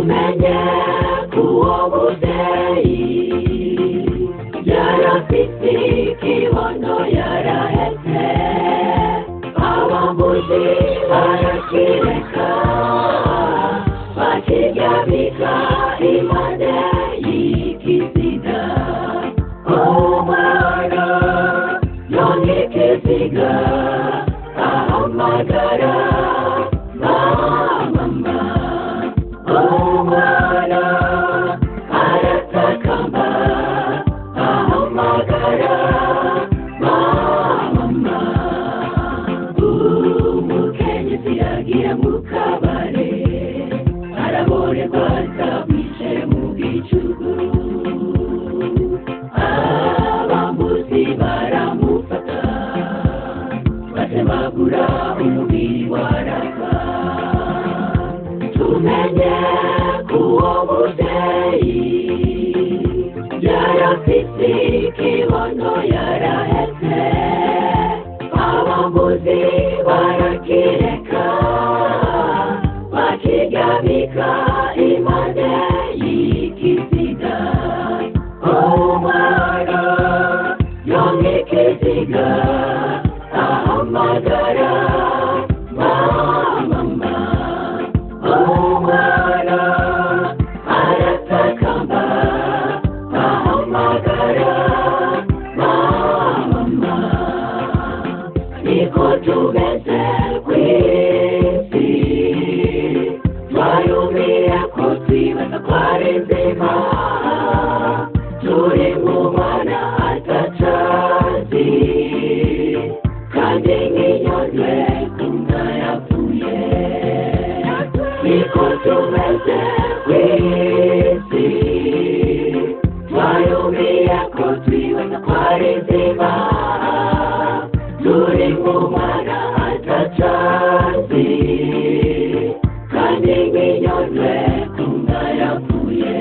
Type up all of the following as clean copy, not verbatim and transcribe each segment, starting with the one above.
tumenye kuwo muzeyi yarafite ikibono yarahetse abambuzi barakireka bakiryamika impande y'ikiziga umwana yonka ikiziga ahamagara mama umwana aratakamba ahamagara mama umukenyezi yagiye mu kabare araborerwa atabwice mu gicugu abambuzi baramufata batemagura umubiri waraka tumenye kuwo muzeyi yarafite ikibono yarahetse abambuzi barakireka bakiryamika impande y'ikiziga umwana yonka ikiziga ahamagara mama umwana aratakamba ahamagara mama niko tumeze kw'isi twayumira ko twibaza ko ari nzima turi mu mwana atacazi kandi nk'inyoni kumva yapfuye niko tumeze kw'isi twayumira ko twibaza ko ari nzima turi mu mwana atacazi kandi nk'inyoni kumva yapfuye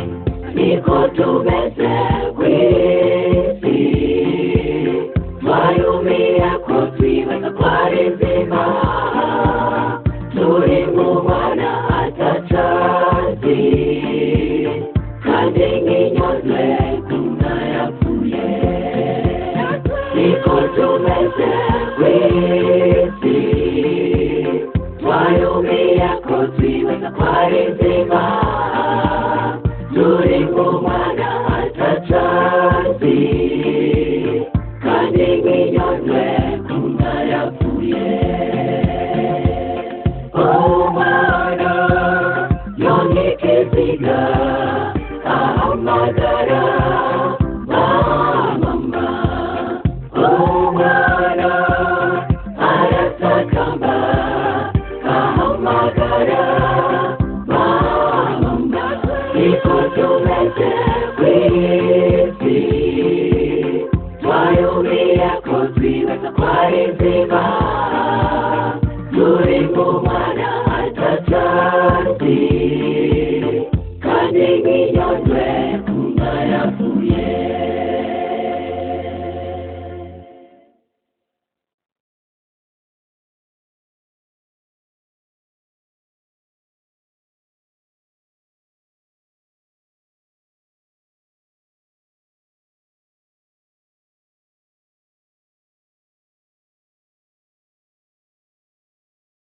niko tumeze kw'isi twayumira ko twibaza ko ari nzima turi mu mwana atacazi kandi nk'inyoni kumva yapfuye niko tumeze kw'isi twayumira ko twibaza ko ari nzima turi mu mwana atacazi kandi nk'inyoni kumva yapfuye umwana yonka ikiziga ahamagara mama umwana aratakamba ahamagara mama niko tumeze kw'isi twayumira ko twibaza ko ari nzima turi mu mwana atacazi kandi nk'inyoni kumva yapfuye